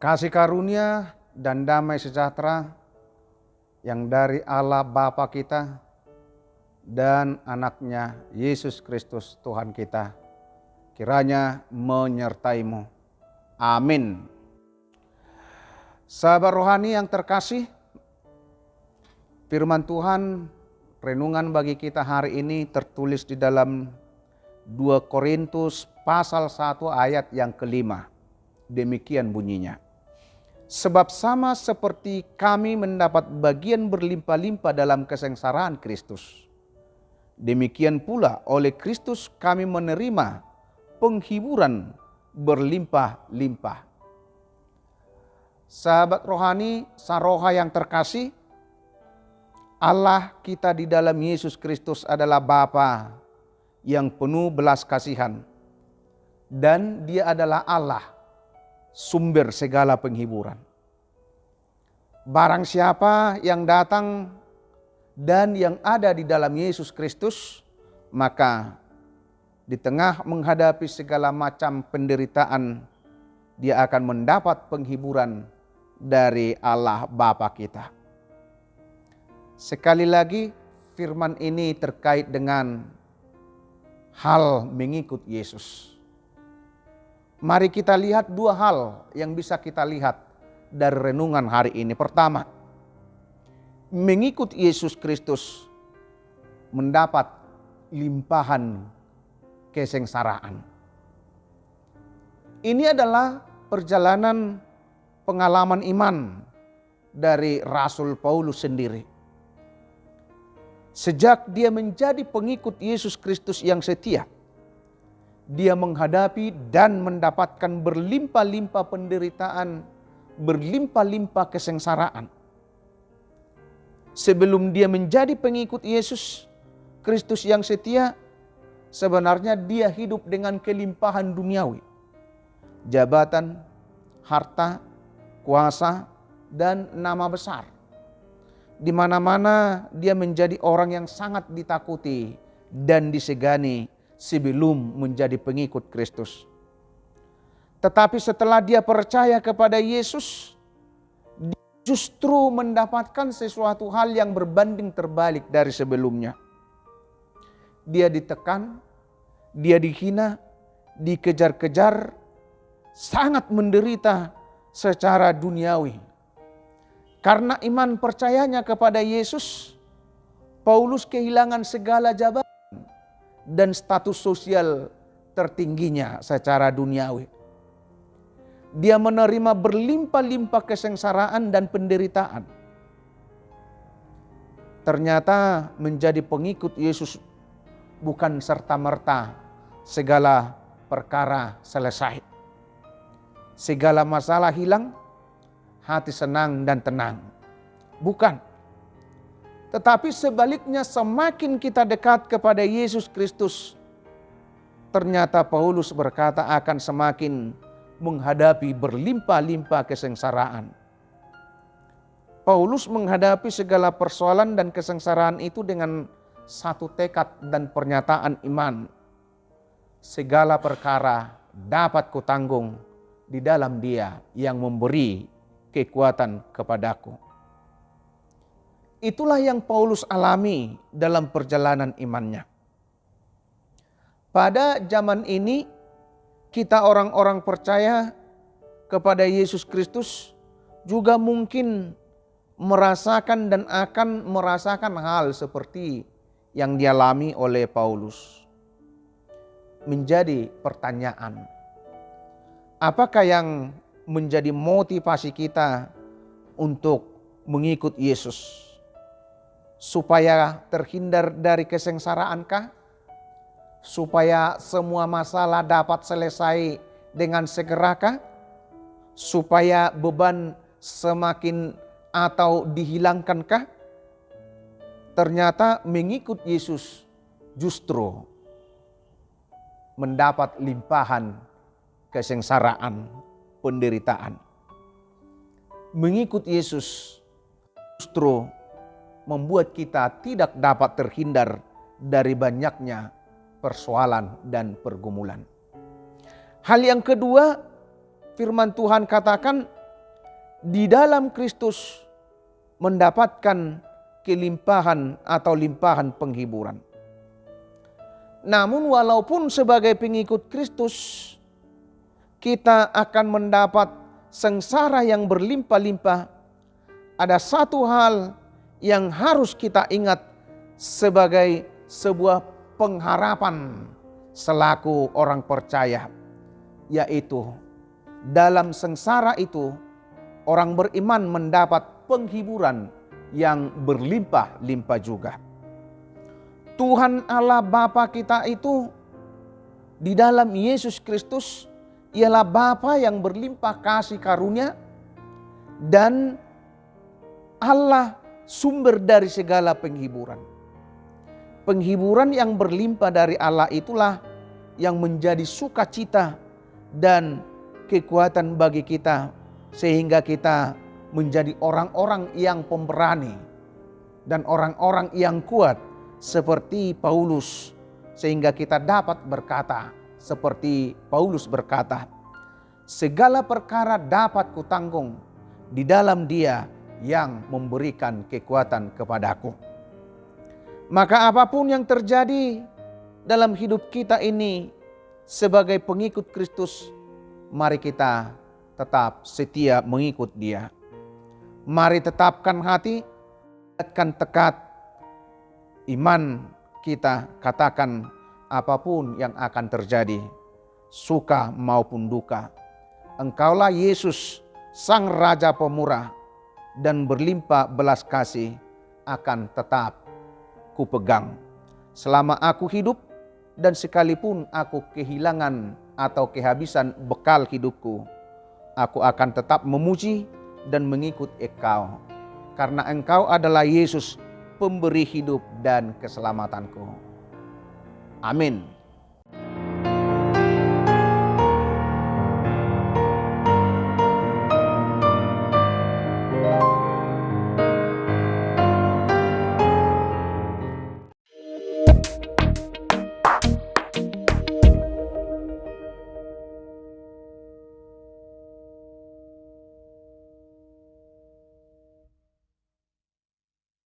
Kasih karunia dan damai sejahtera yang dari Allah Bapa kita dan anaknya Yesus Kristus Tuhan kita kiranya menyertaimu. Amin. Sahabat rohani yang terkasih, firman Tuhan renungan bagi kita hari ini tertulis di dalam 2 Korintus pasal 1 ayat yang kelima. Demikian bunyinya. Sebab sama seperti kami mendapat bagian berlimpah-limpah dalam kesengsaraan Kristus, demikian pula oleh Kristus kami menerima penghiburan berlimpah-limpah. Sahabat rohani, saroha yang terkasih, Allah kita di dalam Yesus Kristus adalah Bapa yang penuh belas kasihan, dan Dia adalah Allah sumber segala penghiburan. Barang siapa yang datang dan yang ada di dalam Yesus Kristus, maka di tengah menghadapi segala macam penderitaan, dia akan mendapat penghiburan dari Allah Bapa kita. Sekali lagi, firman ini terkait dengan hal mengikut Yesus. Mari kita lihat dua hal yang bisa kita lihat dari renungan hari ini. Pertama, mengikut Yesus Kristus mendapat limpahan kesengsaraan. Ini adalah perjalanan pengalaman iman dari Rasul Paulus sendiri. Sejak dia menjadi pengikut Yesus Kristus yang setia, dia menghadapi dan mendapatkan berlimpah-limpah penderitaan, berlimpah-limpah kesengsaraan. Sebelum dia menjadi pengikut Yesus Kristus yang setia, sebenarnya dia hidup dengan kelimpahan duniawi. Jabatan, harta, kuasa, dan nama besar. Di mana-mana dia menjadi orang yang sangat ditakuti dan disegani sebelum menjadi pengikut Kristus. Tetapi setelah dia percaya kepada Yesus, dia justru mendapatkan sesuatu hal yang berbanding terbalik dari sebelumnya. Dia ditekan, dia dihina, dikejar-kejar, sangat menderita secara duniawi. Karena iman percayanya kepada Yesus, Paulus kehilangan segala jabatan dan status sosial tertingginya secara duniawi. Dia menerima berlimpah-limpah kesengsaraan dan penderitaan. Ternyata menjadi pengikut Yesus bukan serta-merta segala perkara selesai. Segala masalah hilang, hati senang dan tenang. Bukan. Tetapi sebaliknya, semakin kita dekat kepada Yesus Kristus, ternyata Paulus berkata akan semakin menghadapi berlimpah-limpah kesengsaraan. Paulus menghadapi segala persoalan dan kesengsaraan itu dengan satu tekad dan pernyataan iman. Segala perkara dapat kutanggung di dalam Dia yang memberi kekuatan kepadaku. Itulah yang Paulus alami dalam perjalanan imannya. Pada zaman ini, kita orang-orang percaya kepada Yesus Kristus juga mungkin merasakan dan akan merasakan hal seperti yang dialami oleh Paulus. Menjadi pertanyaan, apakah yang menjadi motivasi kita untuk mengikut Yesus? Supaya terhindar dari kesengsaraankah? Supaya semua masalah dapat selesai dengan segerakah? Supaya beban semakin atau dihilangkankah? Ternyata mengikut Yesus justru mendapat limpahan kesengsaraan, penderitaan. Mengikut Yesus justru membuat kita tidak dapat terhindar dari banyaknya persoalan dan pergumulan. Hal yang kedua, firman Tuhan katakan di dalam Kristus mendapatkan kelimpahan atau limpahan penghiburan. Namun walaupun sebagai pengikut Kristus kita akan mendapat sengsara yang berlimpah-limpah, ada satu hal yang harus kita ingat sebagai sebuah pengharapan selaku orang percaya, yaitu dalam sengsara itu orang beriman mendapat penghiburan yang berlimpah-limpah juga. Tuhan Allah Bapa kita itu di dalam Yesus Kristus ialah Bapa yang berlimpah kasih karunia dan Allah sumber dari segala penghiburan. Penghiburan yang berlimpah dari Allah itulah yang menjadi sukacita dan kekuatan bagi kita, sehingga kita menjadi orang-orang yang pemberani dan orang-orang yang kuat seperti Paulus, sehingga kita dapat berkata seperti Paulus berkata, segala perkara dapat kutanggung di dalam Dia yang memberikan kekuatan kepadaku. Maka apapun yang terjadi dalam hidup kita ini sebagai pengikut Kristus, mari kita tetap setia mengikut Dia. Mari tetapkan hati, tetapkan tekad iman kita, katakan apapun yang akan terjadi, suka maupun duka, Engkaulah Yesus, Sang Raja Pemurah dan berlimpah belas kasih, akan tetap kupegang. Selama aku hidup dan sekalipun aku kehilangan atau kehabisan bekal hidupku, aku akan tetap memuji dan mengikut Engkau, karena Engkau adalah Yesus, pemberi hidup dan keselamatanku. Amin.